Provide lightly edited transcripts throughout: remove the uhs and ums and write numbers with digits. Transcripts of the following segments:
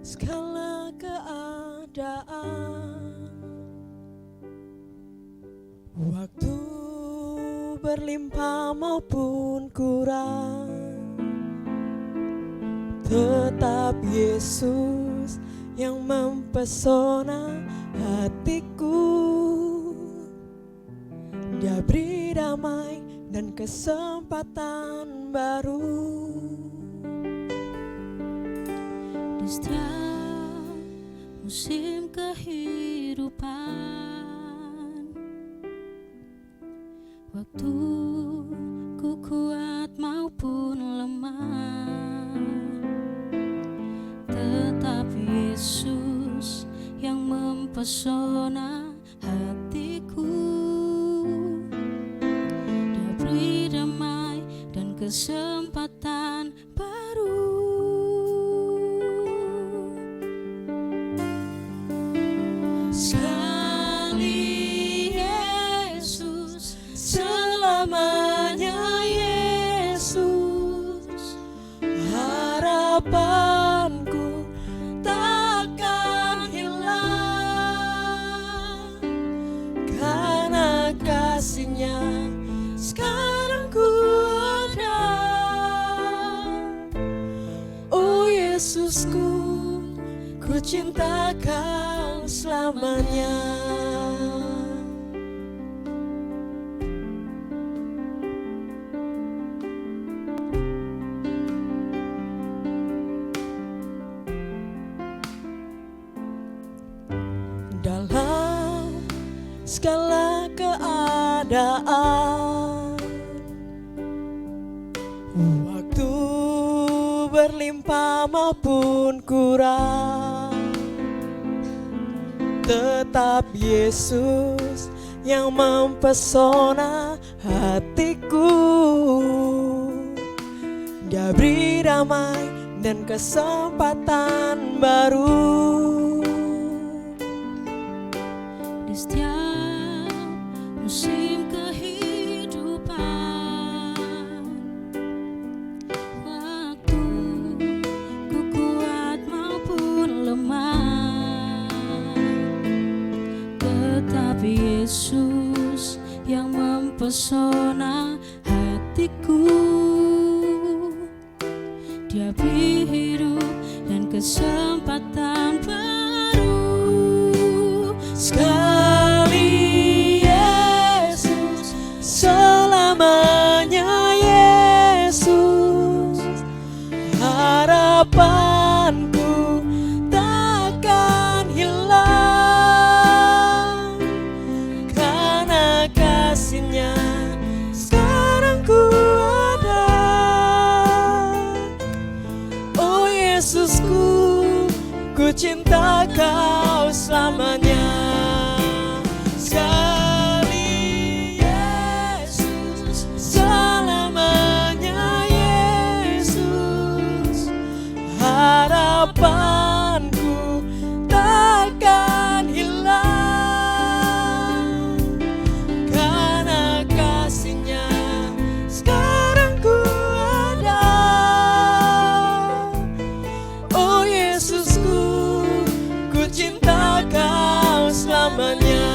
segala keadaan. Waktu berlimpah maupun kurang, tetap Yesus yang mempesona hatiku. Dia beri damai dan kesempatan baru. Di setiap musim kehidupan, waktu ku kuat maupun lemah, tetap Yesus yang mempesona hatiku. Dia beri damai dan kesempatan baru. Sekali Yesus, selamanya Yesus. Harapanku takkan hilang, karena kasih-Nya sekarang ku ada. Oh Yesusku, ku cinta Kau selamanya. Dalam segala keadaan, waktu berlimpah maupun kurang, tetap Yesus yang mempesona hatiku. Dia beri damai dan kesempatan baru. Di setiap musim kehidupan, waktu ku kuat maupun lemah, tetap Yesus yang mempesona hatiku. Dia beri hidup dan kesempatan baru. Sekali Yesus, selamanya Yesus. Harapanku takkan hilang, karena kasih-Nya sekarang ku ada. Oh Yesusku, ku cinta Kau selamanya. Sekali Yesus, selamanya Yesus. Harapanku takkan hilang, karena kasih-Nya sekarang ku ada. Oh Yesusku, ku cinta Kau selamanya.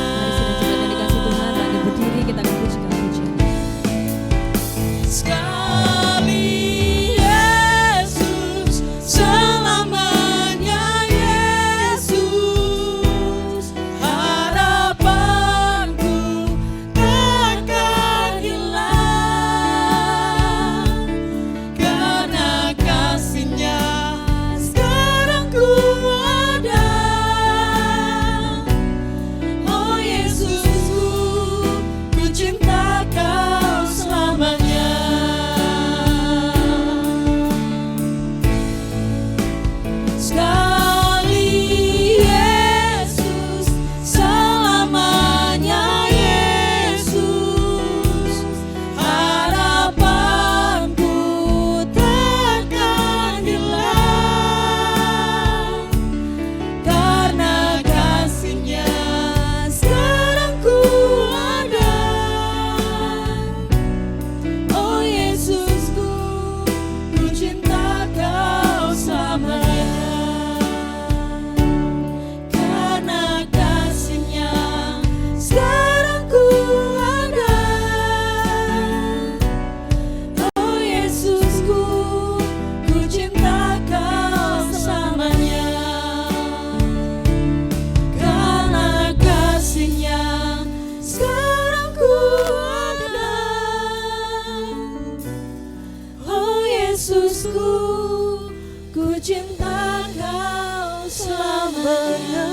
cinta Kau selamanya.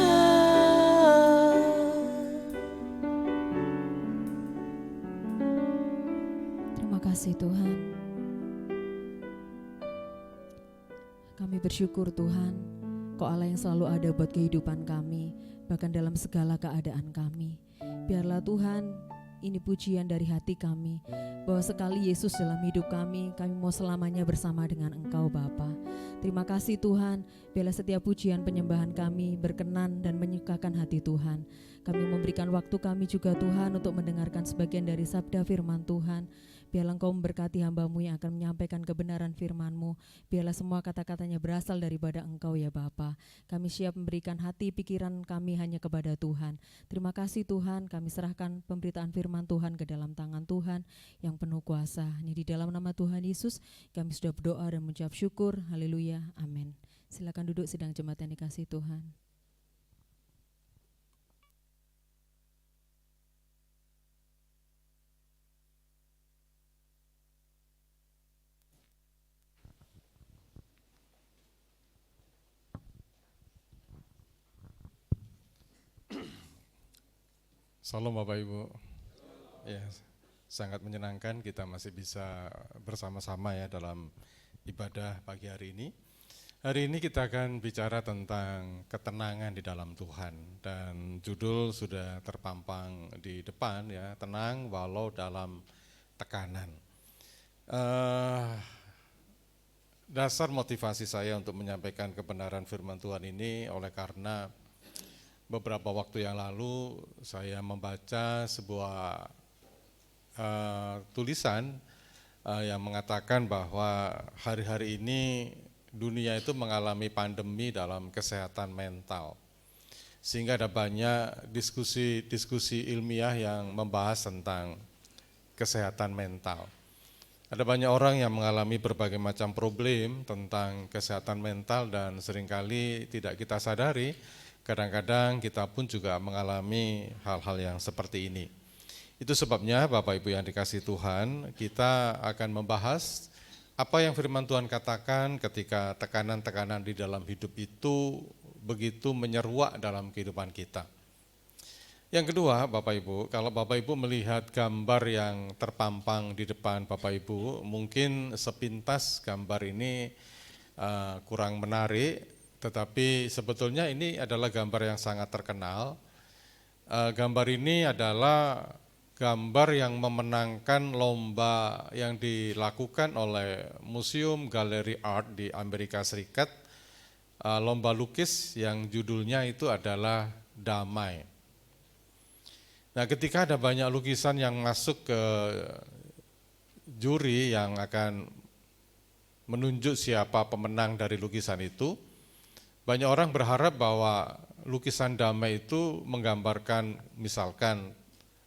Terima kasih Tuhan. Kami bersyukur Tuhan, Kau Allah yang selalu ada buat kehidupan kami, bahkan dalam segala keadaan kami. Biarlah Tuhan, ini pujian dari hati kami, bahwa sekali Yesus dalam hidup kami mau selamanya bersama dengan Engkau Bapa. Terima kasih Tuhan, biarlah setiap pujian penyembahan kami berkenan dan menyukakan hati Tuhan. Kami memberikan waktu kami juga Tuhan untuk mendengarkan sebagian dari sabda firman Tuhan. Biarlah Engkau memberkati hamba-Mu yang akan menyampaikan kebenaran firman-Mu. Biarlah semua kata-katanya berasal daripada Engkau ya Bapa. Kami siap memberikan hati pikiran kami hanya kepada Tuhan. Terima kasih Tuhan, kami serahkan pemberitaan firman Tuhan ke dalam tangan Tuhan yang penuh kuasa. Ini di dalam nama Tuhan Yesus kami sudah berdoa dan mengucap syukur. Haleluya, amin. Silakan duduk sidang jemaat yang dikasihi Tuhan. Salam Bapak Ibu. Ya, sangat menyenangkan kita masih bisa bersama-sama ya dalam ibadah pagi hari ini. Hari ini kita akan bicara tentang ketenangan di dalam Tuhan, dan judul sudah terpampang di depan ya, tenang walau dalam tekanan. Dasar motivasi saya untuk menyampaikan kebenaran firman Tuhan ini oleh karena beberapa waktu yang lalu saya membaca sebuah tulisan yang mengatakan bahwa hari-hari ini dunia itu mengalami pandemi dalam kesehatan mental. Sehingga ada banyak diskusi ilmiah yang membahas tentang kesehatan mental. Ada banyak orang yang mengalami berbagai macam problem tentang kesehatan mental dan seringkali tidak kita sadari. Kadang-kadang kita pun juga mengalami hal-hal yang seperti ini. Itu sebabnya Bapak Ibu yang dikasihi Tuhan, kita akan membahas apa yang firman Tuhan katakan ketika tekanan-tekanan di dalam hidup itu begitu menyeruak dalam kehidupan kita. Yang kedua Bapak Ibu, kalau Bapak Ibu melihat gambar yang terpampang di depan Bapak Ibu, mungkin sepintas gambar ini kurang menarik, tetapi sebetulnya ini adalah gambar yang sangat terkenal. Gambar ini adalah gambar yang memenangkan lomba yang dilakukan oleh Museum Gallery Art di Amerika Serikat. Lomba lukis yang judulnya itu adalah Damai. Nah, ketika ada banyak lukisan yang masuk ke juri yang akan menunjuk siapa pemenang dari lukisan itu, banyak orang berharap bahwa lukisan damai itu menggambarkan misalkan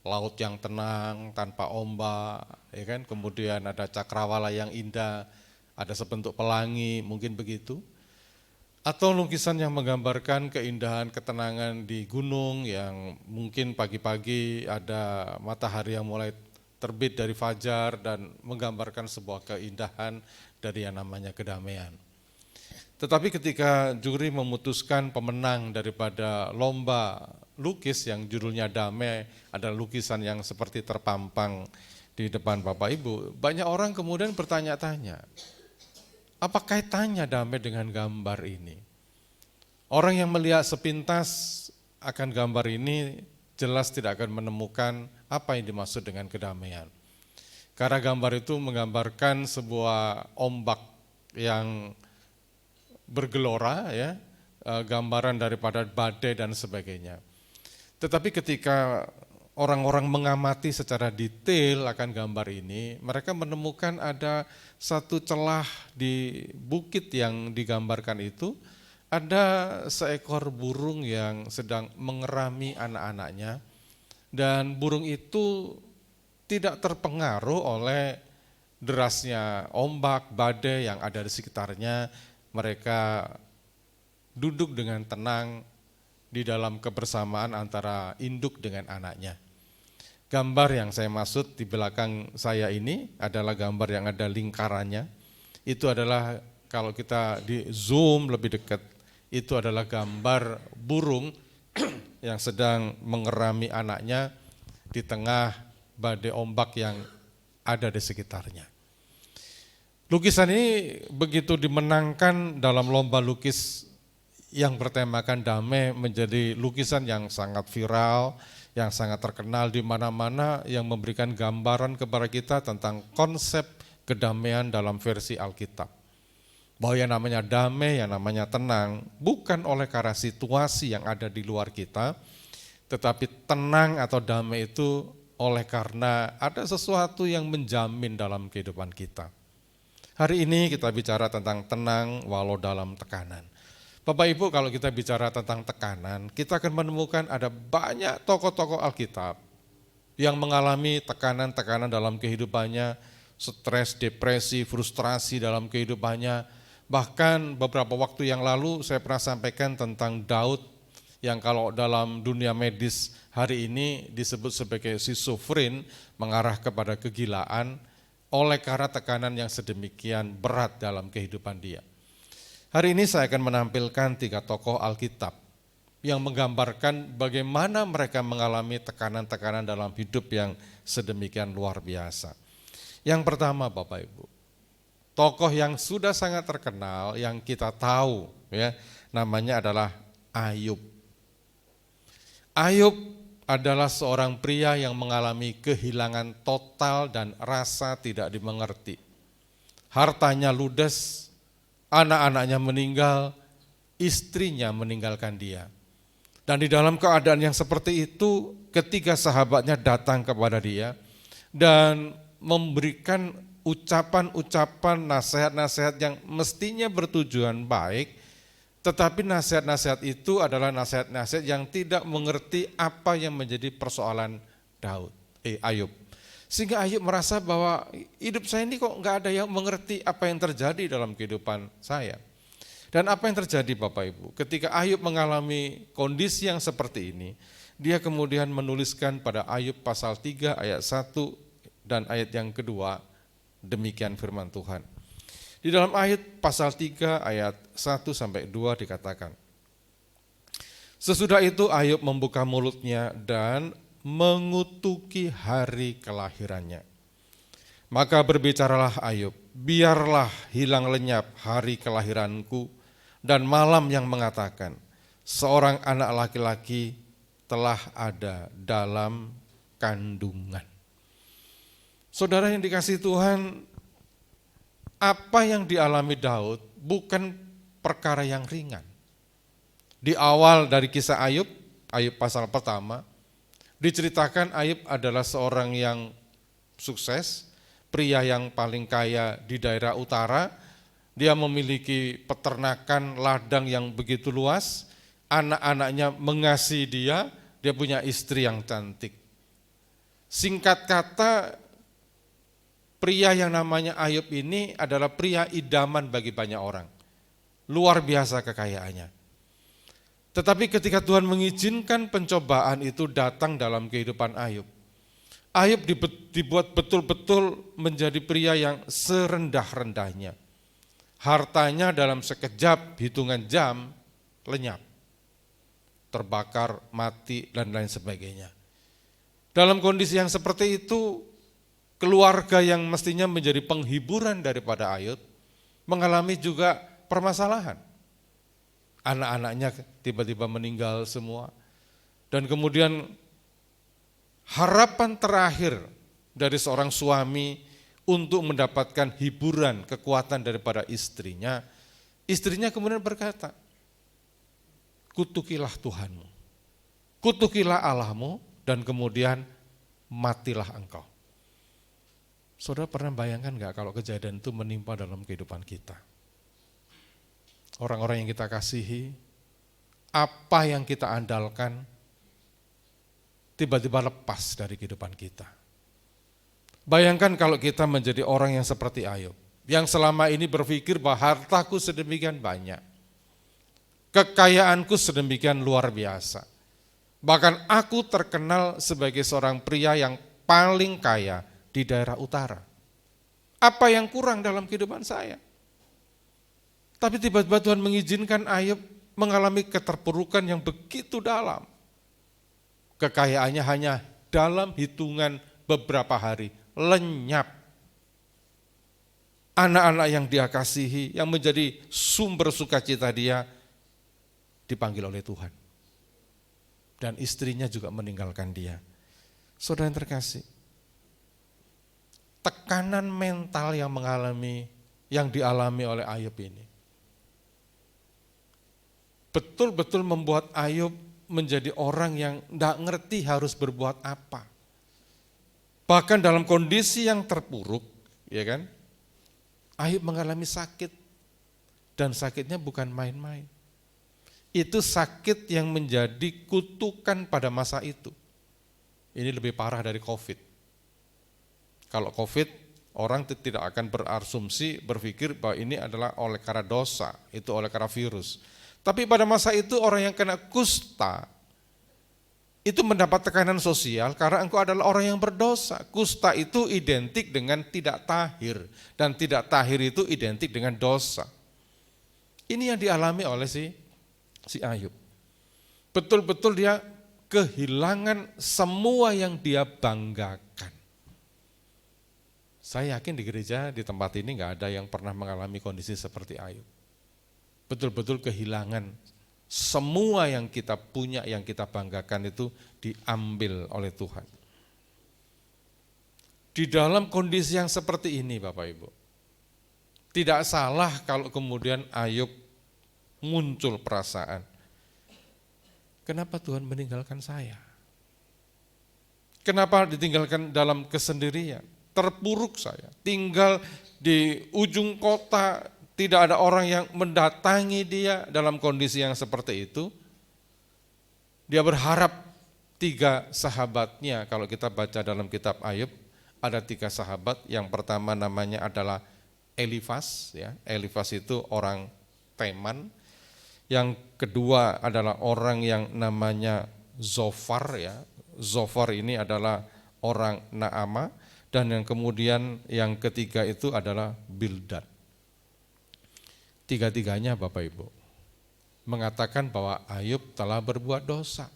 laut yang tenang tanpa ombak, ya kan? Kemudian ada cakrawala yang indah, ada sebentuk pelangi, mungkin begitu. Atau lukisan yang menggambarkan keindahan ketenangan di gunung yang mungkin pagi-pagi ada matahari yang mulai terbit dari fajar dan menggambarkan sebuah keindahan dari yang namanya kedamaian. Tetapi ketika juri memutuskan pemenang daripada lomba lukis yang judulnya Damai, adalah lukisan yang seperti terpampang di depan Bapak Ibu, banyak orang kemudian bertanya-tanya, apa kaitannya damai dengan gambar ini? Orang yang melihat sepintas akan gambar ini jelas tidak akan menemukan apa yang dimaksud dengan kedamaian. Karena gambar itu menggambarkan sebuah ombak yang bergelora, ya, gambaran daripada badai dan sebagainya. Tetapi ketika orang-orang mengamati secara detail akan gambar ini, mereka menemukan ada satu celah di bukit yang digambarkan itu, ada seekor burung yang sedang mengerami anak-anaknya, dan burung itu tidak terpengaruh oleh derasnya ombak, badai yang ada di sekitarnya. Mereka duduk dengan tenang di dalam kebersamaan antara induk dengan anaknya. Gambar yang saya maksud di belakang saya ini adalah gambar yang ada lingkarannya. Itu adalah kalau kita di zoom lebih dekat, itu adalah gambar burung yang sedang mengerami anaknya di tengah badai ombak yang ada di sekitarnya. Lukisan ini begitu dimenangkan dalam lomba lukis yang bertemakan damai, menjadi lukisan yang sangat viral, yang sangat terkenal di mana-mana, yang memberikan gambaran kepada kita tentang konsep kedamaian dalam versi Alkitab. Bahwa yang namanya damai, yang namanya tenang, bukan oleh karena situasi yang ada di luar kita, tetapi tenang atau damai itu oleh karena ada sesuatu yang menjamin dalam kehidupan kita. Hari ini kita bicara tentang tenang walau dalam tekanan. Bapak Ibu, kalau kita bicara tentang tekanan, kita akan menemukan ada banyak tokoh-tokoh Alkitab yang mengalami tekanan-tekanan dalam kehidupannya, stres, depresi, frustrasi dalam kehidupannya. Bahkan beberapa waktu yang lalu saya pernah sampaikan tentang Daud yang kalau dalam dunia medis hari ini disebut sebagai schizofren, mengarah kepada kegilaan oleh karena tekanan yang sedemikian berat dalam kehidupan dia. Hari ini saya akan menampilkan 3 tokoh Alkitab yang menggambarkan bagaimana mereka mengalami tekanan-tekanan dalam hidup yang sedemikian luar biasa. Yang pertama Bapak Ibu, tokoh yang sudah sangat terkenal yang kita tahu ya, namanya adalah Ayub. Ayub adalah seorang pria yang mengalami kehilangan total dan rasa tidak dimengerti. Hartanya ludes, anak-anaknya meninggal, istrinya meninggalkan dia. Dan di dalam keadaan yang seperti itu, ketiga sahabatnya datang kepada dia dan memberikan ucapan-ucapan, nasihat-nasihat yang mestinya bertujuan baik, tetapi nasihat-nasihat itu adalah nasihat-nasihat yang tidak mengerti apa yang menjadi persoalan Ayub. Sehingga Ayub merasa bahwa hidup saya ini kok enggak ada yang mengerti apa yang terjadi dalam kehidupan saya. Dan apa yang terjadi Bapak Ibu? Ketika Ayub mengalami kondisi yang seperti ini, dia kemudian menuliskan pada Ayub pasal 3 ayat 1 dan ayat yang kedua, demikian firman Tuhan. Di dalam ayat pasal 3 ayat 1 sampai 2 dikatakan, sesudah itu Ayub membuka mulutnya dan mengutuki hari kelahirannya. Maka berbicaralah Ayub, biarlah hilang lenyap hari kelahiranku, dan malam yang mengatakan, seorang anak laki-laki telah ada dalam kandungan. Saudara yang dikasihi Tuhan, apa yang dialami Daud bukan perkara yang ringan. Di awal dari kisah Ayub, Ayub pasal pertama, diceritakan Ayub adalah seorang yang sukses, pria yang paling kaya di daerah utara. Dia memiliki peternakan ladang yang begitu luas, anak-anaknya mengasihi dia punya istri yang cantik. Singkat kata, pria yang namanya Ayub ini adalah pria idaman bagi banyak orang. Luar biasa kekayaannya. Tetapi ketika Tuhan mengizinkan pencobaan itu datang dalam kehidupan Ayub, Ayub dibuat betul-betul menjadi pria yang serendah-rendahnya. Hartanya dalam sekejap hitungan jam lenyap, terbakar, mati, dan lain sebagainya. Dalam kondisi yang seperti itu, keluarga yang mestinya menjadi penghiburan daripada Ayub mengalami juga permasalahan. Anak-anaknya tiba-tiba meninggal semua. Dan kemudian harapan terakhir dari seorang suami untuk mendapatkan hiburan, kekuatan daripada istrinya kemudian berkata, kutukilah Tuhanmu, kutukilah Allahmu, dan kemudian matilah engkau. Saudara pernah bayangkan enggak kalau kejadian itu menimpa dalam kehidupan kita? Orang-orang yang kita kasihi, apa yang kita andalkan, tiba-tiba lepas dari kehidupan kita. Bayangkan kalau kita menjadi orang yang seperti Ayub, yang selama ini berpikir bahwa hartaku sedemikian banyak, kekayaanku sedemikian luar biasa. Bahkan aku terkenal sebagai seorang pria yang paling kaya di daerah utara. Apa yang kurang dalam kehidupan saya? Tapi tiba-tiba Tuhan mengizinkan Ayub mengalami keterpurukan yang begitu dalam. Kekayaannya hanya dalam hitungan beberapa hari, lenyap. Anak-anak yang dia kasihi, yang menjadi sumber sukacita dia, dipanggil oleh Tuhan. Dan istrinya juga meninggalkan dia. Saudara yang terkasih, tekanan mental yang dialami oleh Ayub ini, betul-betul membuat Ayub menjadi orang yang tidak ngerti harus berbuat apa. Bahkan dalam kondisi yang terpuruk, ya kan? Ayub mengalami sakit, dan sakitnya bukan main-main. Itu sakit yang menjadi kutukan pada masa itu. Ini lebih parah dari COVID. Kalau COVID, orang tidak akan berasumsi, berpikir bahwa ini adalah oleh karena dosa, itu oleh karena virus. Tapi pada masa itu orang yang kena kusta, itu mendapat tekanan sosial karena engkau adalah orang yang berdosa. Kusta itu identik dengan tidak tahir, dan tidak tahir itu identik dengan dosa. Ini yang dialami oleh si Ayub. Betul-betul dia kehilangan semua yang dia banggakan. Saya yakin di gereja, di tempat ini nggak ada yang pernah mengalami kondisi seperti Ayub. Betul-betul kehilangan semua yang kita punya, yang kita banggakan itu diambil oleh Tuhan. Di dalam kondisi yang seperti ini Bapak Ibu, tidak salah kalau kemudian Ayub muncul perasaan, kenapa Tuhan meninggalkan saya? Kenapa ditinggalkan dalam kesendirian? Terpuruk saya, tinggal di ujung kota, tidak ada orang yang mendatangi dia dalam kondisi yang seperti itu. Dia berharap 3 sahabatnya, kalau kita baca dalam kitab Ayub, ada 3 sahabat. Yang pertama namanya adalah Elifas, ya. Elifas itu orang Teman. Yang kedua adalah orang yang namanya Zofar, ya. Zofar ini adalah orang Naama, dan yang kemudian yang ketiga itu adalah Bildad. 3-tiganya Bapak Ibu mengatakan bahwa Ayub telah berbuat dosa.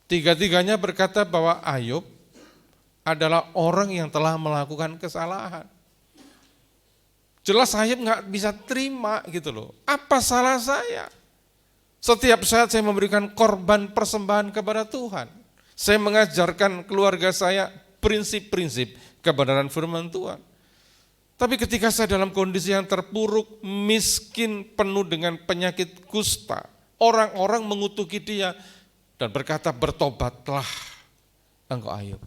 3-tiganya berkata bahwa Ayub adalah orang yang telah melakukan kesalahan. Jelas Ayub nggak bisa terima gitu loh. Apa salah saya? Setiap saat saya memberikan korban persembahan kepada Tuhan. Saya mengajarkan keluarga saya prinsip-prinsip kebenaran firman Tuhan. Tapi ketika saya dalam kondisi yang terpuruk, miskin, penuh dengan penyakit kusta, orang-orang mengutuki dia dan berkata, bertobatlah engkau Ayub.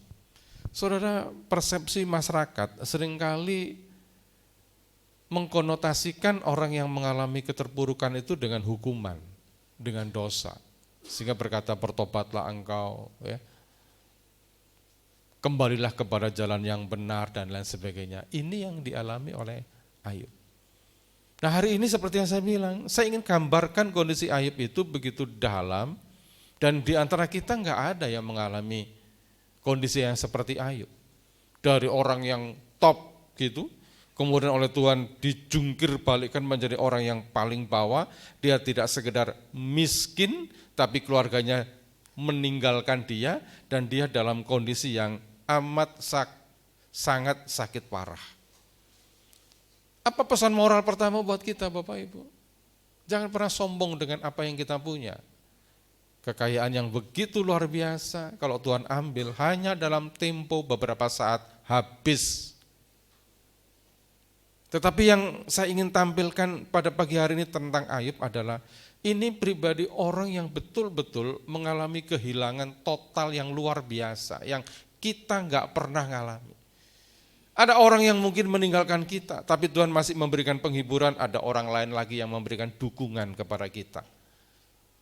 Saudara, persepsi masyarakat seringkali mengkonotasikan orang yang mengalami keterpurukan itu dengan hukuman, dengan dosa. Sehingga berkata, bertobatlah engkau, ya. Kembalilah kepada jalan yang benar dan lain sebagainya. Ini yang dialami oleh Ayub. Nah hari ini seperti yang saya bilang, saya ingin gambarkan kondisi Ayub itu begitu dalam, dan di antara kita nggak ada yang mengalami kondisi yang seperti Ayub. Dari orang yang top gitu, kemudian oleh Tuhan dijungkir balikkan menjadi orang yang paling bawah. Dia tidak sekedar miskin, tapi keluarganya meninggalkan dia, dan dia dalam kondisi yang amat sangat sakit parah. Apa pesan moral pertama buat kita Bapak Ibu? Jangan pernah sombong dengan apa yang kita punya. Kekayaan yang begitu luar biasa, kalau Tuhan ambil hanya dalam tempo beberapa saat habis. Tetapi yang saya ingin tampilkan pada pagi hari ini tentang Ayub adalah, ini pribadi orang yang betul-betul mengalami kehilangan total yang luar biasa, yang kita nggak pernah ngalami. Ada orang yang mungkin meninggalkan kita, tapi Tuhan masih memberikan penghiburan, ada orang lain lagi yang memberikan dukungan kepada kita.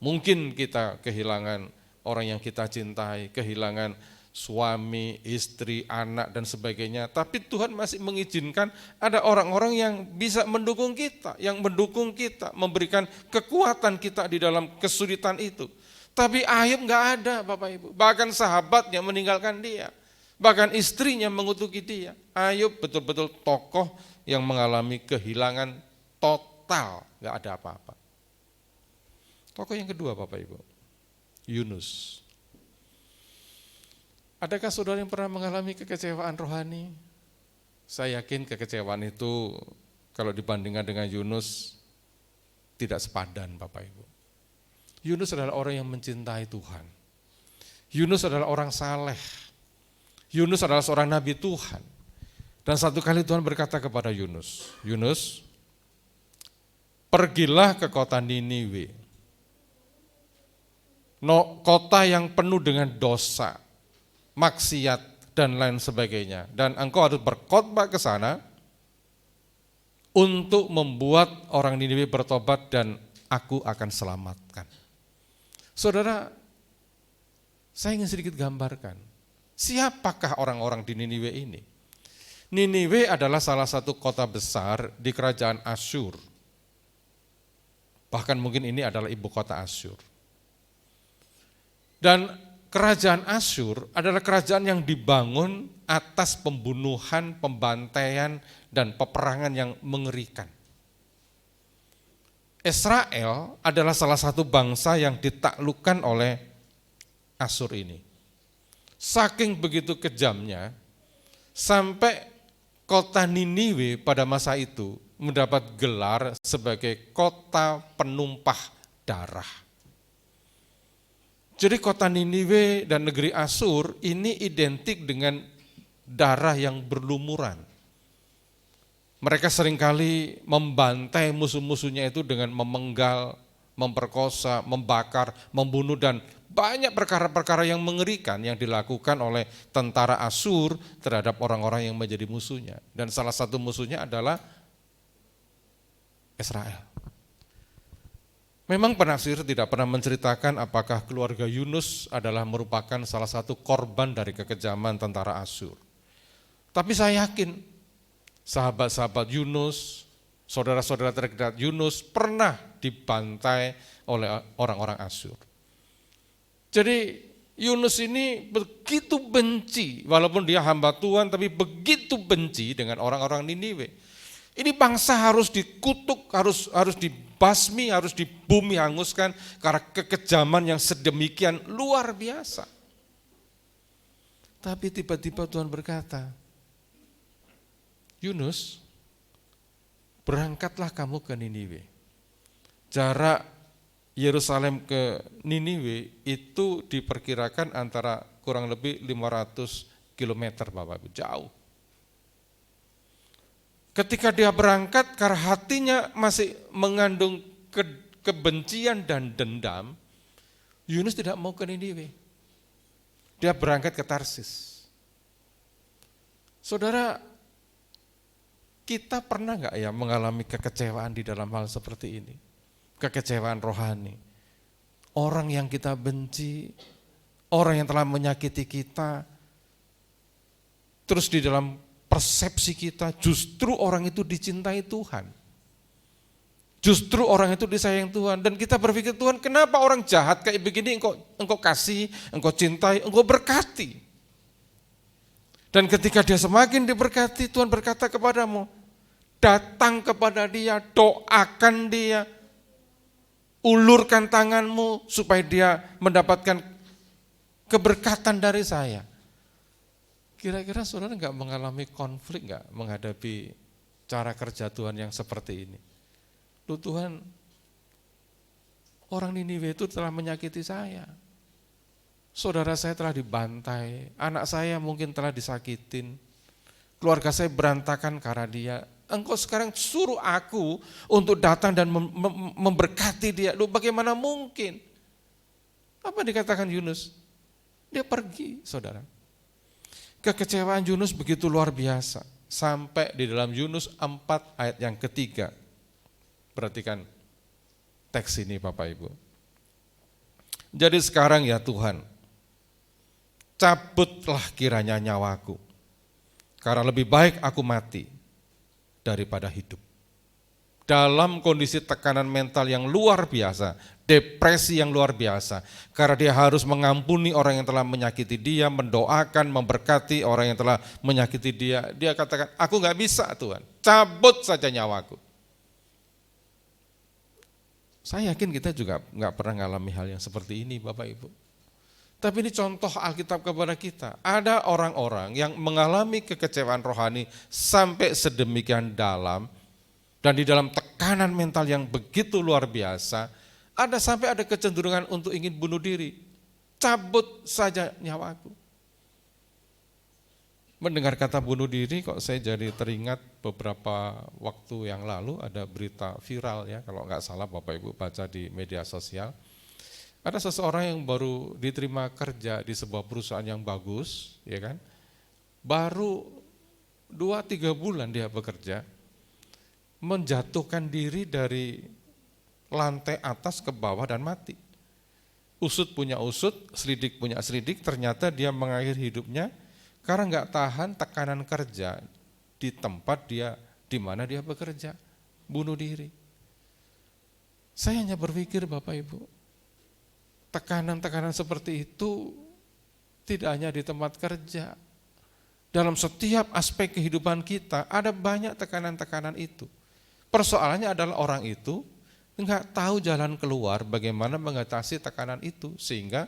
Mungkin kita kehilangan orang yang kita cintai, kehilangan suami, istri, anak, dan sebagainya. Tapi Tuhan masih mengizinkan ada orang-orang yang bisa mendukung kita, yang mendukung kita, memberikan kekuatan kita di dalam kesulitan itu. Tapi Ayub nggak ada Bapak Ibu, bahkan sahabatnya meninggalkan dia, bahkan istrinya mengutuki dia. Ayub betul-betul tokoh yang mengalami kehilangan total total, nggak ada apa-apa. Tokoh yang kedua Bapak Ibu, Yunus. Adakah saudara yang pernah mengalami kekecewaan rohani? Saya yakin kekecewaan itu kalau dibandingkan dengan Yunus tidak sepadan Bapak Ibu. Yunus adalah orang yang mencintai Tuhan. Yunus adalah orang saleh. Yunus adalah seorang nabi Tuhan. Dan satu kali Tuhan berkata kepada Yunus, Yunus, pergilah ke kota Niniwe. Kota yang penuh dengan dosa, maksiat, dan lain sebagainya. Dan engkau harus berkhotbah ke sana untuk membuat orang Niniwe bertobat dan aku akan selamatkan. Saudara, saya ingin sedikit gambarkan, siapakah orang-orang di Niniwe ini? Niniwe adalah salah satu kota besar di kerajaan Asyur. Bahkan mungkin ini adalah ibu kota Asyur. Dan kerajaan Asyur adalah kerajaan yang dibangun atas pembunuhan, pembantaian, dan peperangan yang mengerikan. Israel adalah salah satu bangsa yang ditaklukkan oleh Asyur ini. Saking begitu kejamnya, sampai kota Niniwe pada masa itu mendapat gelar sebagai kota penumpah darah. Jadi kota Niniwe dan negeri Asyur ini identik dengan darah yang berlumuran. Mereka seringkali membantai musuh-musuhnya itu dengan memenggal, memperkosa, membakar, membunuh, dan banyak perkara-perkara yang mengerikan yang dilakukan oleh tentara Asyur terhadap orang-orang yang menjadi musuhnya. Dan salah satu musuhnya adalah Israel. Memang penafsir tidak pernah menceritakan apakah keluarga Yunus adalah merupakan salah satu korban dari kekejaman tentara Asyur. Tapi saya yakin sahabat-sahabat Yunus, saudara-saudara terdekat Yunus pernah dibantai oleh orang-orang Asyur. Jadi Yunus ini begitu benci, walaupun dia hamba Tuhan, tapi begitu benci dengan orang-orang Niniwe. Ini bangsa harus dikutuk, harus dibasmi, harus dibumi hanguskan karena kekejaman yang sedemikian luar biasa. Tapi tiba-tiba Tuhan berkata, Yunus, berangkatlah kamu ke Niniwe. Jarak Yerusalem ke Niniwe itu diperkirakan antara kurang lebih 500 km Bapak Ibu, jauh. Ketika dia berangkat karena hatinya masih mengandung kebencian dan dendam, Yunus tidak mau ke Niniwe. Dia berangkat ke Tarsis. Saudara, kita pernah nggak ya mengalami kekecewaan di dalam hal seperti ini? Kekecewaan rohani. Orang yang kita benci, orang yang telah menyakiti kita, terus di dalam persepsi kita justru orang itu dicintai Tuhan. Justru orang itu disayang Tuhan. Dan kita berpikir, Tuhan kenapa orang jahat kayak begini engkau kasih, engkau cintai, engkau berkati. Dan ketika dia semakin diberkati, Tuhan berkata kepadamu, datang kepada dia, doakan dia, ulurkan tanganmu supaya dia mendapatkan keberkatan dari saya. Kira-kira saudara enggak mengalami konflik enggak menghadapi cara kerja Tuhan yang seperti ini? Loh Tuhan, orang Niniwe itu telah menyakiti saya. Saudara saya telah dibantai, anak saya mungkin telah disakitin, keluarga saya berantakan karena dia. Engkau sekarang suruh aku untuk datang dan memberkati dia. Loh bagaimana mungkin? Apa dikatakan Yunus? Dia pergi, saudara. Kekecewaan Yunus begitu luar biasa. Sampai di dalam Yunus 4 ayat yang ketiga. Perhatikan teks ini Bapak Ibu. Jadi sekarang ya Tuhan, cabutlah kiranya nyawaku. Karena lebih baik aku mati daripada hidup. Dalam kondisi tekanan mental yang luar biasa, depresi yang luar biasa, karena dia harus mengampuni orang yang telah menyakiti dia, mendoakan, memberkati orang yang telah menyakiti dia. Dia katakan, aku gak bisa Tuhan, cabut saja nyawaku. Saya yakin kita juga nggak pernah ngalami hal yang seperti ini Bapak Ibu. Tapi ini contoh Alkitab kepada kita. Ada orang-orang yang mengalami kekecewaan rohani sampai sedemikian dalam, dan di dalam tekanan mental yang begitu luar biasa, sampai ada kecenderungan untuk ingin bunuh diri. Cabut saja nyawaku. Mendengar kata bunuh diri kok saya jadi teringat beberapa waktu yang lalu ada berita viral ya, kalau nggak salah Bapak Ibu baca di media sosial. Ada seseorang yang baru diterima kerja di sebuah perusahaan yang bagus, ya kan? Baru 2-3 bulan dia bekerja, menjatuhkan diri dari lantai atas ke bawah dan mati. Usut punya usut, selidik punya selidik, ternyata dia mengakhiri hidupnya karena nggak tahan tekanan kerja di tempat dia, di mana dia bekerja, bunuh diri. Saya hanya berpikir Bapak Ibu, tekanan-tekanan seperti itu tidak hanya di tempat kerja. Dalam setiap aspek kehidupan kita ada banyak tekanan-tekanan itu. Persoalannya adalah orang itu enggak tahu jalan keluar bagaimana mengatasi tekanan itu, sehingga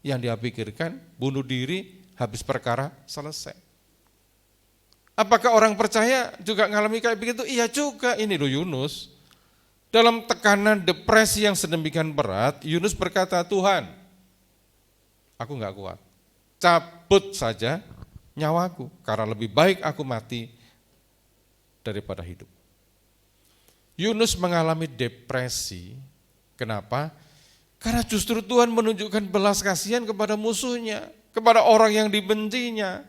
yang dia pikirkan bunuh diri, habis perkara, selesai. Apakah orang percaya juga ngalami kayak begitu? Iya juga, ini loh Yunus. Dalam tekanan depresi yang sedemikian berat, Yunus berkata, Tuhan, aku enggak kuat, cabut saja nyawaku, karena lebih baik aku mati daripada hidup. Yunus mengalami depresi, kenapa? Karena justru Tuhan menunjukkan belas kasihan kepada musuhnya, kepada orang yang dibencinya.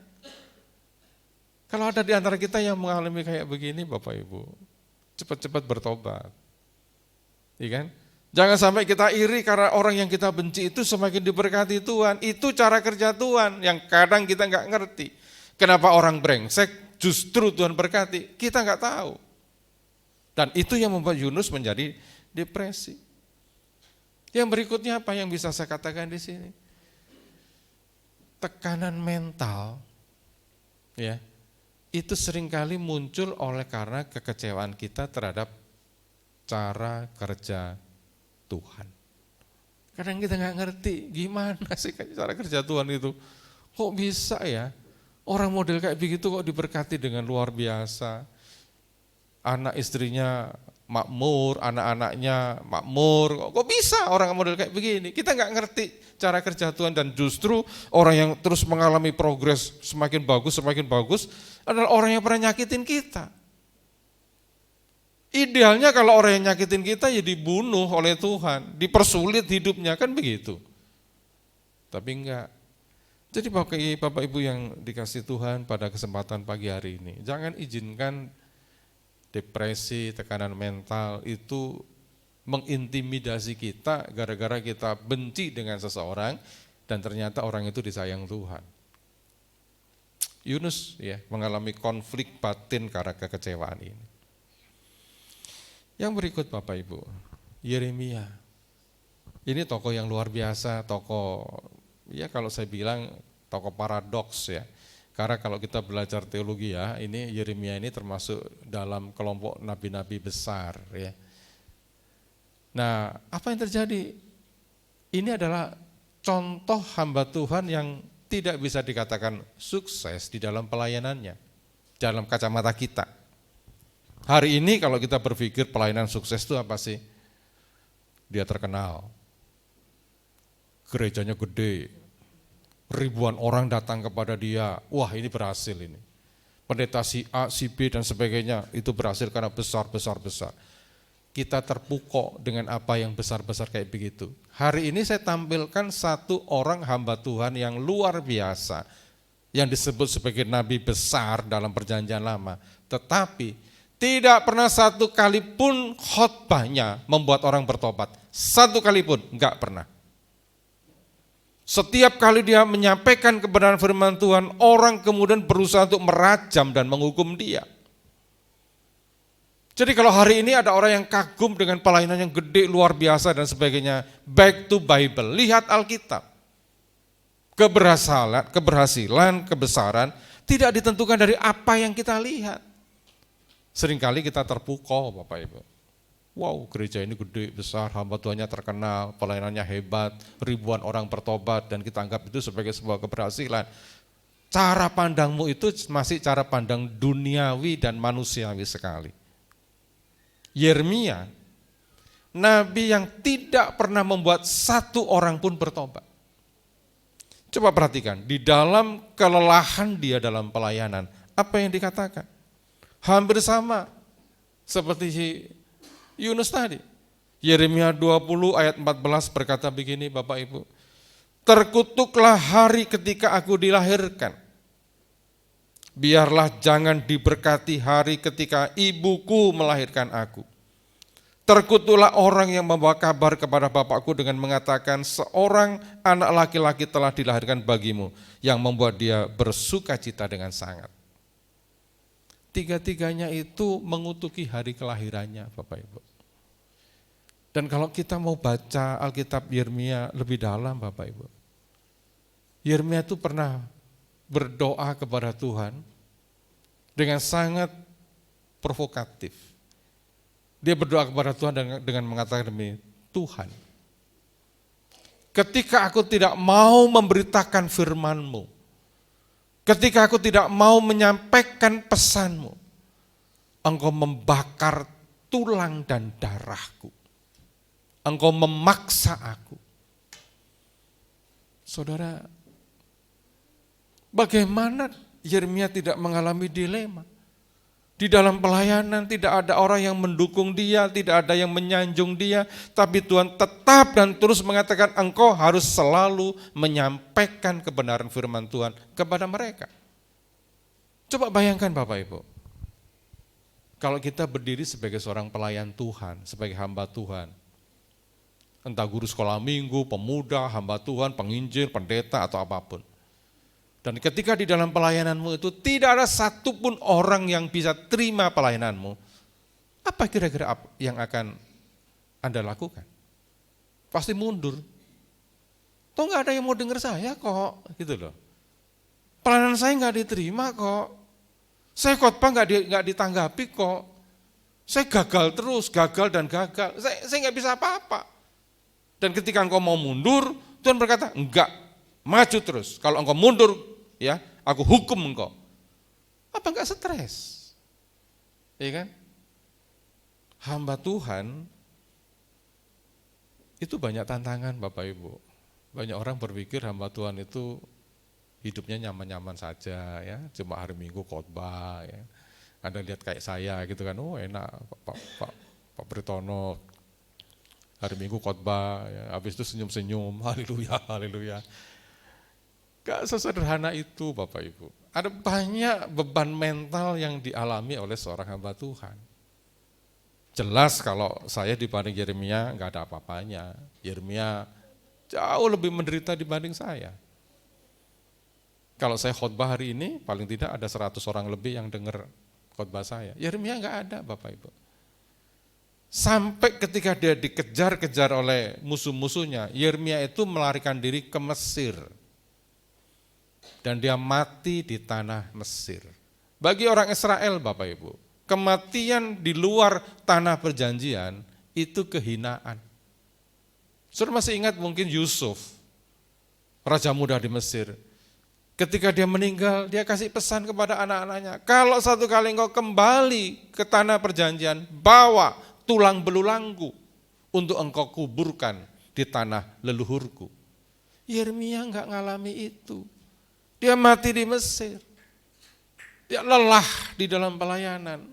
Kalau ada di antara kita yang mengalami kayak begini Bapak Ibu, cepat-cepat bertobat. Iya kan? Jangan sampai kita iri karena orang yang kita benci itu semakin diberkati Tuhan. Itu cara kerja Tuhan yang kadang kita nggak ngerti. Kenapa orang brengsek justru Tuhan berkati, kita nggak tahu. Dan itu yang membuat Yunus menjadi depresi. Yang berikutnya apa yang bisa saya katakan di sini? Tekanan mental, ya, itu seringkali muncul oleh karena kekecewaan kita terhadap cara kerja Tuhan. Kadang kita nggak ngerti gimana sih cara kerja Tuhan itu. Kok bisa ya orang model kayak begitu kok diberkati dengan luar biasa. Anak istrinya makmur, anak-anaknya makmur. Kok bisa orang model kayak begini? Kita nggak ngerti cara kerja Tuhan, dan justru orang yang terus mengalami progres semakin bagus adalah orang yang pernah nyakitin kita. Idealnya kalau orang yang nyakitin kita ya dibunuh oleh Tuhan, dipersulit hidupnya, kan begitu. Tapi enggak. Jadi Bapak Ibu yang dikasih Tuhan pada kesempatan pagi hari ini, jangan izinkan depresi, tekanan mental itu mengintimidasi kita gara-gara kita benci dengan seseorang dan ternyata orang itu disayang Tuhan. Yunus ya mengalami konflik batin karena kekecewaan ini. Yang berikut Bapak Ibu, Yeremia. Ini tokoh yang luar biasa, tokoh ya kalau saya bilang tokoh paradoks ya. Karena kalau kita belajar teologi ya, ini Yeremia ini termasuk dalam kelompok nabi-nabi besar ya. Nah, apa yang terjadi? Ini adalah contoh hamba Tuhan yang tidak bisa dikatakan sukses di dalam pelayanannya, dalam kacamata kita. Hari ini kalau kita berpikir pelayanan sukses itu apa sih? Dia terkenal, gerejanya gede, ribuan orang datang kepada dia, wah ini berhasil ini. Pendeta si A, si B dan sebagainya itu berhasil karena besar. Kita terpukau dengan apa yang besar-besar kayak begitu. Hari ini saya tampilkan satu orang hamba Tuhan yang luar biasa, yang disebut sebagai nabi besar dalam perjanjian lama, tetapi tidak pernah satu kali pun khotbahnya membuat orang bertobat. Satu kali pun, enggak pernah. Setiap kali dia menyampaikan kebenaran firman Tuhan, orang kemudian berusaha untuk merajam dan menghukum dia. Jadi kalau hari ini ada orang yang kagum dengan pelayanan yang gede, luar biasa dan sebagainya, back to Bible, lihat Alkitab. Keberhasilan, kebesaran tidak ditentukan dari apa yang kita lihat. Seringkali kita terpukau Bapak Ibu. Wow, gereja ini gede, besar, hamba Tuhannya terkenal, pelayanannya hebat, ribuan orang bertobat, dan kita anggap itu sebagai sebuah keberhasilan. Cara pandangmu itu masih cara pandang duniawi dan manusiawi sekali. Yeremia, nabi yang tidak pernah membuat satu orang pun bertobat. Coba perhatikan, di dalam kelelahan dia dalam pelayanan, apa yang dikatakan? Hampir sama seperti Yunus tadi. Yeremia 20 ayat 14 berkata begini Bapak Ibu. Terkutuklah hari ketika aku dilahirkan. Biarlah jangan diberkati hari ketika ibuku melahirkan aku. Terkutuklah orang yang membawa kabar kepada bapakku dengan mengatakan seorang anak laki-laki telah dilahirkan bagimu yang membuat dia bersuka cita dengan sangat. Tiga-tiganya itu mengutuki hari kelahirannya Bapak Ibu. Dan kalau kita mau baca Alkitab Yeremia lebih dalam Bapak Ibu. Yeremia itu pernah berdoa kepada Tuhan dengan sangat provokatif. Dia berdoa kepada Tuhan dengan mengatakan demi Tuhan, ketika aku tidak mau memberitakan firman-Mu, ketika aku tidak mau menyampaikan pesan-Mu, Engkau membakar tulang dan darahku. Engkau memaksa aku. Saudara, bagaimana Yeremia tidak mengalami dilema? Di dalam pelayanan tidak ada orang yang mendukung dia, tidak ada yang menyanjung dia, tapi Tuhan tetap dan terus mengatakan engkau harus selalu menyampaikan kebenaran firman Tuhan kepada mereka. Coba bayangkan Bapak Ibu, kalau kita berdiri sebagai seorang pelayan Tuhan, sebagai hamba Tuhan, entah guru sekolah minggu, pemuda, hamba Tuhan, penginjil, pendeta, atau apapun. Dan ketika di dalam pelayananmu itu tidak ada satupun orang yang bisa terima pelayananmu, apa kira-kira yang akan Anda lakukan? Pasti mundur. Toh nggak ada yang mau dengar saya kok, gitu loh. Pelayanan saya nggak diterima kok. Saya khotbah nggak ditanggapi kok. Saya gagal terus, gagal dan gagal. Saya nggak bisa apa-apa. Dan ketika engkau mau mundur, Tuhan berkata, enggak, maju terus. Kalau engkau mundur, ya, aku hukum engkau. Apa enggak stres? Iya kan? Hamba Tuhan itu banyak tantangan Bapak Ibu. Banyak orang berpikir hamba Tuhan itu hidupnya nyaman-nyaman saja, ya, cuma hari Minggu khotbah, ya. Anda lihat kayak saya gitu kan, oh enak Pak Britono hari Minggu khotbah, ya, habis itu senyum-senyum, haleluya, haleluya. Gak sesederhana itu Bapak Ibu. Ada banyak beban mental yang dialami oleh seorang hamba Tuhan. Jelas kalau saya dibanding Yeremia gak ada apa-apanya. Yeremia jauh lebih menderita dibanding saya. Kalau saya khotbah hari ini, paling tidak ada 100 orang lebih yang dengar khotbah saya. Yeremia gak ada Bapak Ibu. Sampai ketika dia dikejar-kejar oleh musuh-musuhnya, Yeremia itu melarikan diri ke Mesir. Dan dia mati di tanah Mesir. Bagi orang Israel Bapak Ibu, kematian di luar tanah perjanjian itu kehinaan. Saudara masih ingat mungkin Yusuf, raja muda di Mesir. Ketika dia meninggal, dia kasih pesan kepada anak-anaknya, kalau satu kali engkau kembali ke tanah perjanjian, bawa tulang belulangku untuk engkau kuburkan di tanah leluhurku. Yeremia enggak ngalami itu. Dia mati di Mesir. Dia lelah di dalam pelayanan.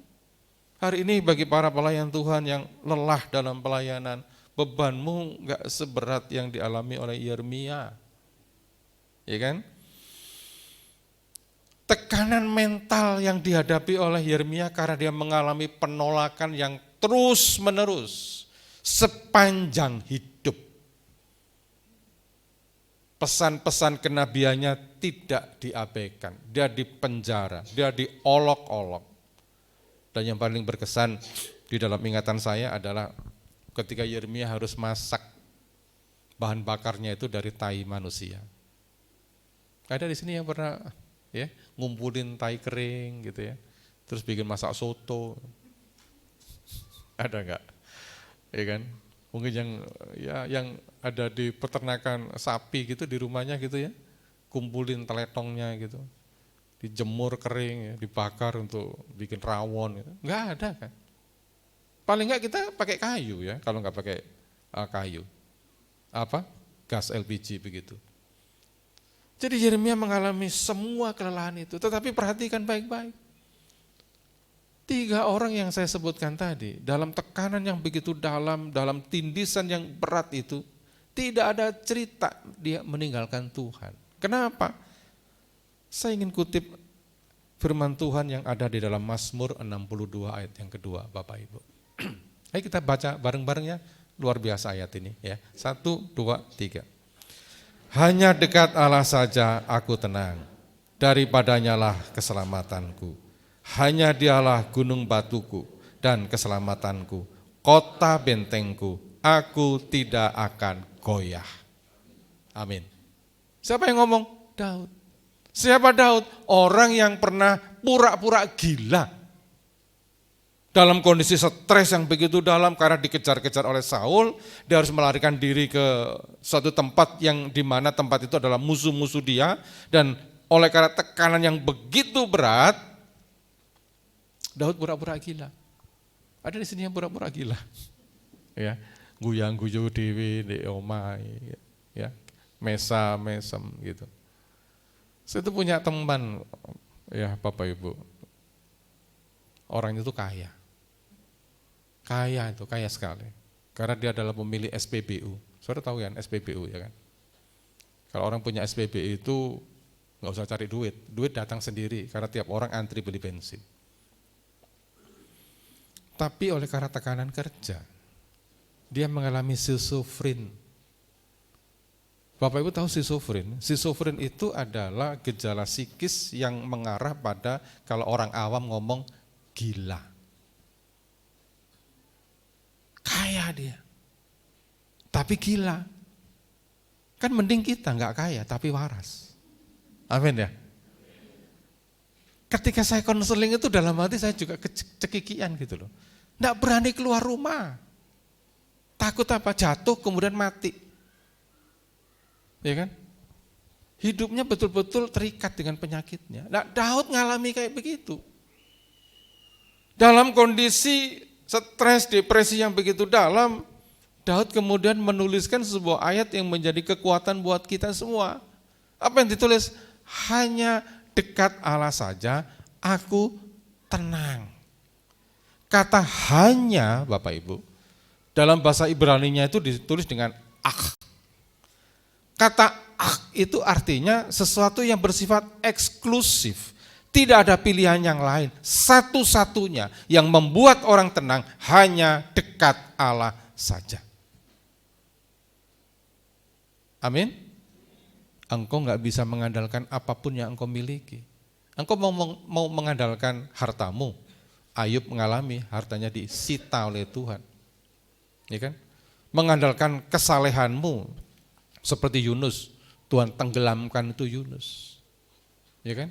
Hari ini bagi para pelayan Tuhan yang lelah dalam pelayanan, bebanmu enggak seberat yang dialami oleh Yeremia. Ya kan? Tekanan mental yang dihadapi oleh Yeremia karena dia mengalami penolakan yang terus-menerus sepanjang hidup. Pesan-pesan kenabiannya tidak diabaikan, dia dipenjara, dia diolok-olok. Dan yang paling berkesan di dalam ingatan saya adalah ketika Yeremia harus masak, bahan bakarnya itu dari tai manusia. Ada di sini yang pernah ya ngumpulin tai kering gitu ya, terus bikin masak soto? Ada enggak? ya kan? Mungkin yang ada di peternakan sapi gitu di rumahnya gitu ya, kumpulin teletongnya gitu, dijemur kering, ya, dibakar untuk bikin rawon, gitu. Nggak ada kan? Paling nggak kita pakai kayu ya, kalau nggak pakai kayu, gas LPG begitu. Jadi Yeremia mengalami semua kelelahan itu, tetapi perhatikan baik-baik. 3 orang yang saya sebutkan tadi, dalam tekanan yang begitu dalam tindisan yang berat itu, tidak ada cerita dia meninggalkan Tuhan. Kenapa? Saya ingin kutip firman Tuhan yang ada di dalam Mazmur 62 ayat yang kedua, Bapak Ibu. Ayo kita baca bareng-bareng ya, luar biasa ayat ini ya. 1, 2, 3. Hanya dekat Allah saja aku tenang, daripadanya lah keselamatanku. Hanya dialah gunung batuku dan keselamatanku, kota bentengku, aku tidak akan goyah. Amin. Siapa yang ngomong? Daud. Siapa Daud? Orang yang pernah pura-pura gila. Dalam kondisi stres yang begitu dalam karena dikejar-kejar oleh Saul, dia harus melarikan diri ke suatu tempat yang dimana tempat itu adalah musuh-musuh dia, dan oleh karena tekanan yang begitu berat, Daud pura-pura gila. Ada di sini yang pura-pura gila. Ya, guyang-guyu dewi di omai, ya, mesem gitu. Saya itu punya teman, ya Bapak Ibu. Orang itu kaya. Kaya sekali. Karena dia adalah pemilik SPBU. Saudara tahu kan SPBU ya kan? Kalau orang punya SPBU itu nggak usah cari duit datang sendiri karena tiap orang antri beli bensin. Tapi oleh karena tekanan kerja, dia mengalami schizofren. Bapak Ibu tahu schizofren? Schizofren itu adalah gejala psikis yang mengarah pada, kalau orang awam ngomong, gila. Kaya dia, tapi gila. Kan mending kita nggak kaya tapi waras. Amin ya. Ketika saya konseling itu dalam hati saya juga cekikian gitu loh. Nggak berani keluar rumah. Takut apa? Jatuh kemudian mati. Ya kan? Hidupnya betul-betul terikat dengan penyakitnya. Nah, Daud ngalami kayak begitu. Dalam kondisi stres, depresi yang begitu dalam, Daud kemudian menuliskan sebuah ayat yang menjadi kekuatan buat kita semua. Apa yang ditulis? Hanya dekat Allah saja, aku tenang. Kata hanya, Bapak Ibu, dalam bahasa Ibraninya itu ditulis dengan ak. Kata ak itu artinya sesuatu yang bersifat eksklusif. Tidak ada pilihan yang lain. Satu-satunya yang membuat orang tenang hanya dekat Allah saja. Amin. Engkau nggak bisa mengandalkan apapun yang engkau miliki. Engkau mau mengandalkan hartamu. Ayub mengalami hartanya disita oleh Tuhan. Ya kan? Mengandalkan kesalehanmu seperti Yunus, Tuhan tenggelamkan itu Yunus. Ya kan?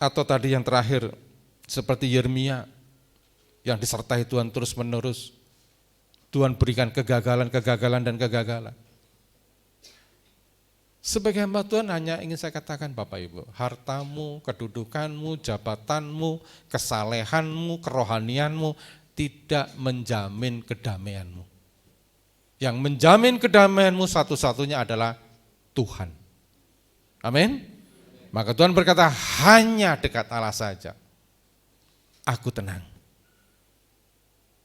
Atau tadi yang terakhir seperti Yeremia yang disertai Tuhan terus-menerus. Tuhan berikan kegagalan dan kegagalan. Sebagai hamba Tuhan hanya ingin saya katakan Bapak Ibu, hartamu, kedudukanmu, jabatanmu, kesalehanmu, kerohanianmu tidak menjamin kedamaianmu. Yang menjamin kedamaianmu satu-satunya adalah Tuhan. Amin. Maka Tuhan berkata, hanya dekat Allah saja aku tenang.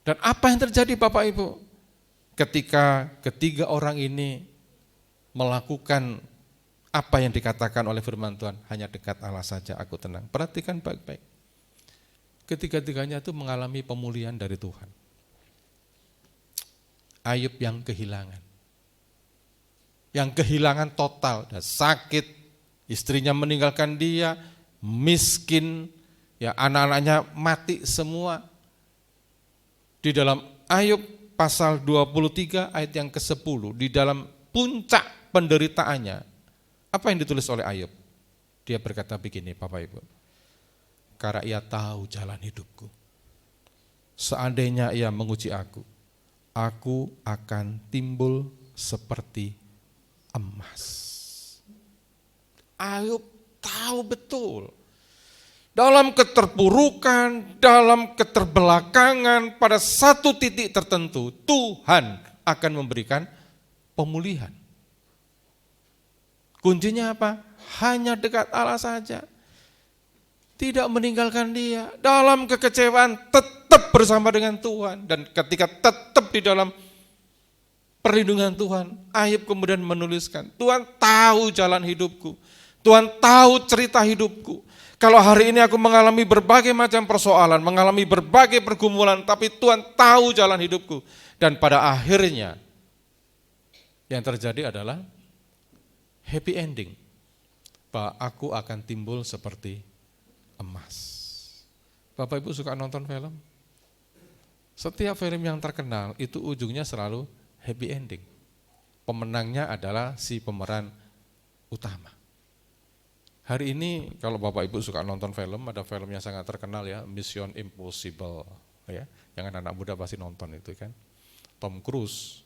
Dan apa yang terjadi Bapak Ibu? Ketika ketiga orang ini melakukan apa yang dikatakan oleh firman Tuhan, hanya dekat Allah saja aku tenang. Perhatikan baik-baik. Ketiga-tiganya itu mengalami pemulihan dari Tuhan. Ayub yang kehilangan. Yang kehilangan total, dan sakit, istrinya meninggalkan dia, miskin, ya anak-anaknya mati semua. Di dalam Ayub pasal 23 ayat yang ke-10, di dalam puncak penderitaannya, apa yang ditulis oleh Ayub? Dia berkata begini Bapak Ibu, karena ia tahu jalan hidupku, seandainya ia menguji aku, aku akan timbul seperti emas. Ayub tahu betul. Dalam keterpurukan, dalam keterbelakangan, pada satu titik tertentu, Tuhan akan memberikan pemulihan. Kuncinya apa? Hanya dekat Allah saja. Tidak meninggalkan dia. Dalam kekecewaan tetap bersama dengan Tuhan. Dan ketika tetap di dalam perlindungan Tuhan, Ayub kemudian menuliskan, Tuhan tahu jalan hidupku. Tuhan tahu cerita hidupku. Kalau hari ini aku mengalami berbagai macam persoalan, mengalami berbagai pergumulan, tapi Tuhan tahu jalan hidupku. Dan pada akhirnya yang terjadi adalah happy ending. Bahwa aku akan timbul seperti emas. Bapak Ibu suka nonton film? Setiap film yang terkenal itu ujungnya selalu happy ending. Pemenangnya adalah si pemeran utama. Hari ini kalau Bapak Ibu suka nonton film, ada film yang sangat terkenal ya, Mission Impossible ya, yang anak muda pasti nonton itu kan. Tom Cruise.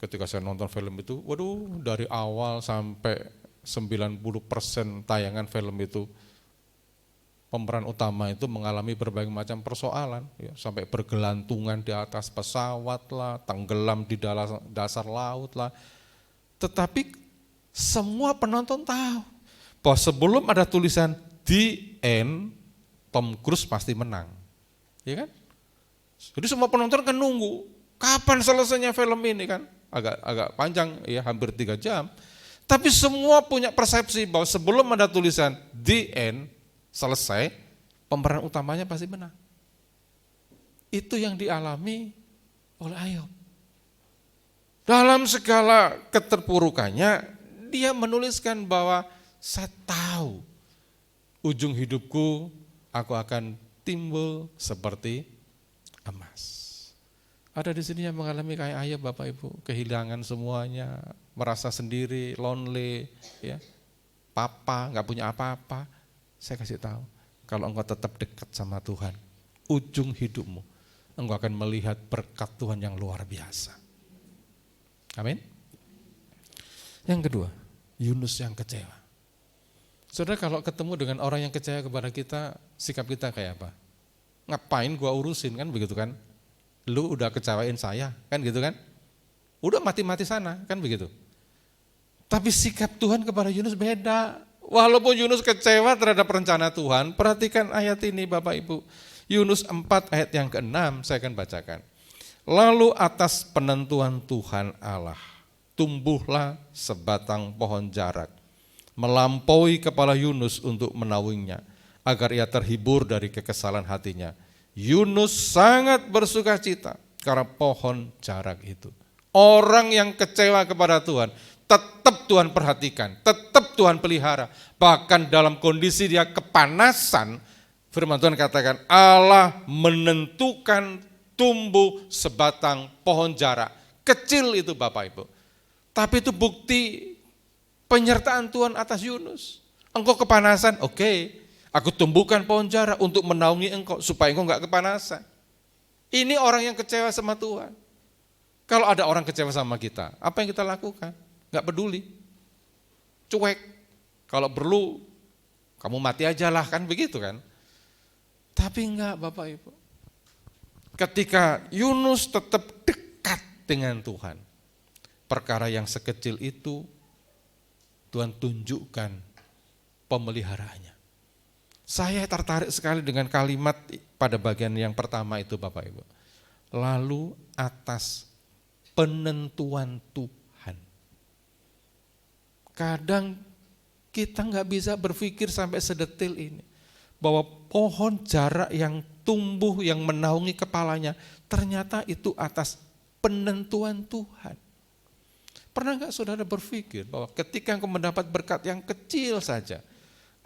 Ketika saya nonton film itu, waduh, dari awal sampai 90% tayangan film itu pemeran utama itu mengalami berbagai macam persoalan ya, sampai bergelantungan di atas pesawat lah, tenggelam di dasar laut lah. Tetapi semua penonton tahu bahwa sebelum ada tulisan the end, Tom Cruise pasti menang, ya kan? Jadi semua penonton kan nunggu, kapan selesainya film ini kan? Agak panjang ya, hampir 3 jam. Tapi semua punya persepsi bahwa sebelum ada tulisan the end, selesai, pemeran utamanya pasti menang. Itu yang dialami oleh Ayub. Dalam segala keterpurukannya, dia menuliskan bahwa saya tahu ujung hidupku aku akan timbul seperti emas. Ada di sini yang mengalami kayak Ayub Bapak Ibu, kehilangan semuanya, merasa sendiri, lonely, ya, papa, nggak punya apa-apa. Saya kasih tahu, kalau engkau tetap dekat sama Tuhan, ujung hidupmu, engkau akan melihat berkat Tuhan yang luar biasa. Amin. Yang kedua, Yunus yang kecewa. Saudara, kalau ketemu dengan orang yang kecewa kepada kita, sikap kita kayak apa? Ngapain gua urusin, kan begitu kan? Lu udah kecewain saya, kan gitu kan? Udah mati-mati sana, kan begitu. Tapi sikap Tuhan kepada Yunus beda. Walaupun Yunus kecewa terhadap rencana Tuhan, perhatikan ayat ini Bapak Ibu. Yunus 4 ayat yang ke-6 saya akan bacakan. Lalu atas penentuan Tuhan Allah, tumbuhlah sebatang pohon jarak, melampaui kepala Yunus untuk menaunginya, agar ia terhibur dari kekesalan hatinya. Yunus sangat bersuka cita karena pohon jarak itu. Orang yang kecewa kepada Tuhan, tetap Tuhan perhatikan, tetap Tuhan pelihara. Bahkan dalam kondisi dia kepanasan, firman Tuhan katakan Allah menentukan tumbuh sebatang pohon jarak. Kecil itu Bapak Ibu. Tapi itu bukti penyertaan Tuhan atas Yunus. Engkau kepanasan, oke, aku tumbuhkan pohon jarak untuk menaungi engkau supaya engkau enggak kepanasan. Ini orang yang kecewa sama Tuhan. Kalau ada orang kecewa sama kita, apa yang kita lakukan? Enggak peduli. Cuek. Kalau perlu kamu mati aja lah, kan begitu kan? Tapi enggak Bapak Ibu. Ketika Yunus tetap dekat dengan Tuhan, perkara yang sekecil itu Tuhan tunjukkan pemeliharaannya. Saya tertarik sekali dengan kalimat pada bagian yang pertama itu Bapak Ibu. Lalu atas penentuan Tuhan. Kadang kita nggak bisa berpikir sampai sedetil ini. Bahwa pohon jarak yang tumbuh, yang menaungi kepalanya, ternyata itu atas penentuan Tuhan. Pernah nggak saudara berpikir bahwa ketika engkau mendapat berkat yang kecil saja,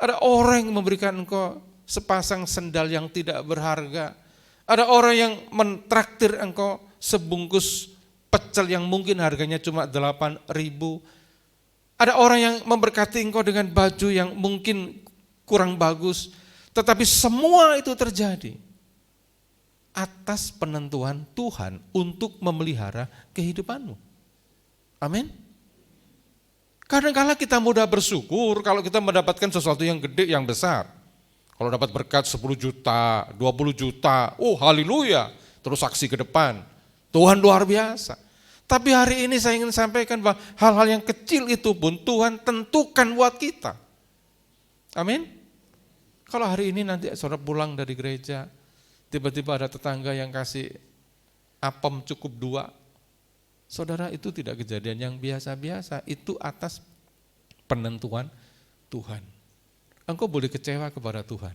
ada orang yang memberikan engkau sepasang sendal yang tidak berharga, ada orang yang mentraktir engkau sebungkus pecel yang mungkin harganya cuma 8.000, ada orang yang memberkati engkau dengan baju yang mungkin kurang bagus, tetapi semua itu terjadi atas penentuan Tuhan untuk memelihara kehidupanmu. Amin. Kadang-kala kita mudah bersyukur kalau kita mendapatkan sesuatu yang gede, yang besar. Kalau dapat berkat 10 juta, 20 juta, oh haleluya, terus saksi ke depan. Tuhan luar biasa. Tapi hari ini saya ingin sampaikan bahwa hal-hal yang kecil itu pun Tuhan tentukan buat kita. Amin. Kalau hari ini nanti saudara pulang dari gereja, tiba-tiba ada tetangga yang kasih apem cukup 2, saudara, itu tidak kejadian yang biasa-biasa, itu atas penentuan Tuhan. Engkau boleh kecewa kepada Tuhan,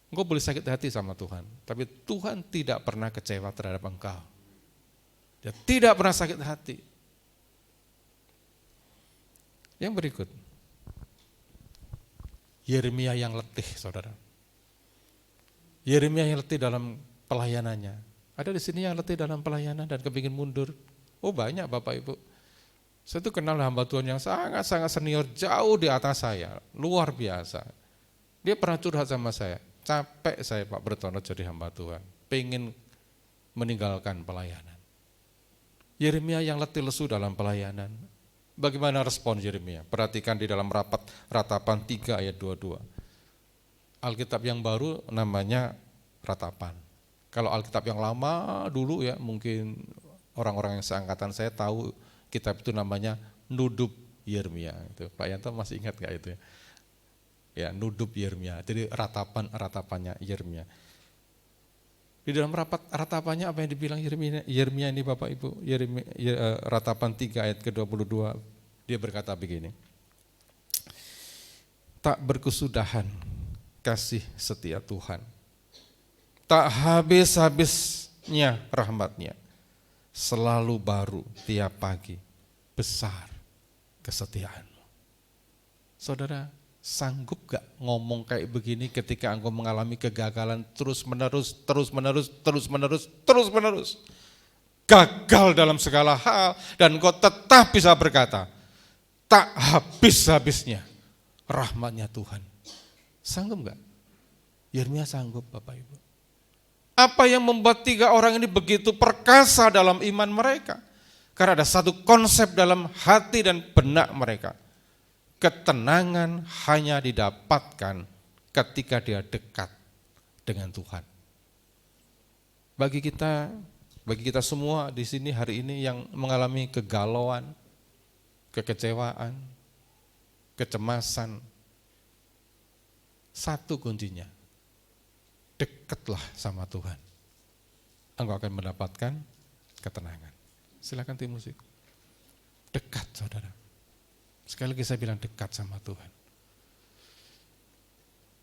engkau boleh sakit hati sama Tuhan, tapi Tuhan tidak pernah kecewa terhadap engkau. Dia tidak pernah sakit hati. Yang berikut, Yeremia yang letih, saudara. Yeremia yang letih dalam pelayanannya. Ada di sini yang letih dalam pelayanan dan kepingin mundur. Oh banyak Bapak Ibu. Saya tuh kenal hamba Tuhan yang sangat-sangat senior, jauh di atas saya, luar biasa. Dia pernah curhat sama saya, capek saya Pak Bertono jadi hamba Tuhan, pengen meninggalkan pelayanan. Yeremia yang letih lesu dalam pelayanan. Bagaimana respon Yeremia? Perhatikan di dalam rapat Ratapan 3 ayat 22. Alkitab yang baru namanya Ratapan. Kalau Alkitab yang lama dulu ya mungkin orang-orang yang seangkatan saya tahu kitab itu namanya Nudub Yeremia. Itu Pak Yanto masih ingat gak itu ya? Ya, Nudub Yeremia. Jadi ratapannya Yeremia. Di dalam ratapannya apa yang dibilang Yeremia ini Bapak Ibu? Ratapan 3 ayat ke-22 dia berkata begini. Tak berkesudahan kasih setia Tuhan. Tak habis-habisnya rahmatnya. Selalu baru tiap pagi, besar kesetiaanmu. Saudara, sanggup gak ngomong kayak begini ketika engkau mengalami kegagalan terus menerus? Gagal dalam segala hal dan engkau tetap bisa berkata, tak habis-habisnya rahmatnya Tuhan. Sanggup gak? Yeremia sanggup Bapak Ibu. Apa yang membuat 3 orang ini begitu perkasa dalam iman mereka? Karena ada satu konsep dalam hati dan benak mereka. Ketenangan hanya didapatkan ketika dia dekat dengan Tuhan. Bagi kita semua di sini hari ini yang mengalami kegalauan, kekecewaan, kecemasan, satu kuncinya, dekatlah sama Tuhan. Engkau akan mendapatkan ketenangan. Silakan tim musik. Dekat saudara. Sekali lagi saya bilang dekat sama Tuhan.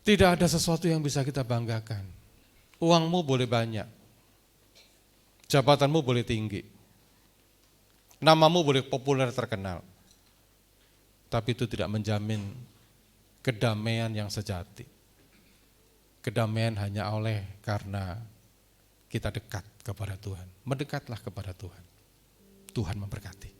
Tidak ada sesuatu yang bisa kita banggakan. Uangmu boleh banyak. Jabatanmu boleh tinggi. Namamu boleh populer terkenal. Tapi itu tidak menjamin kedamaian yang sejati. Kedamaian hanya oleh karena kita dekat kepada Tuhan. Mendekatlah kepada Tuhan. Tuhan memberkati.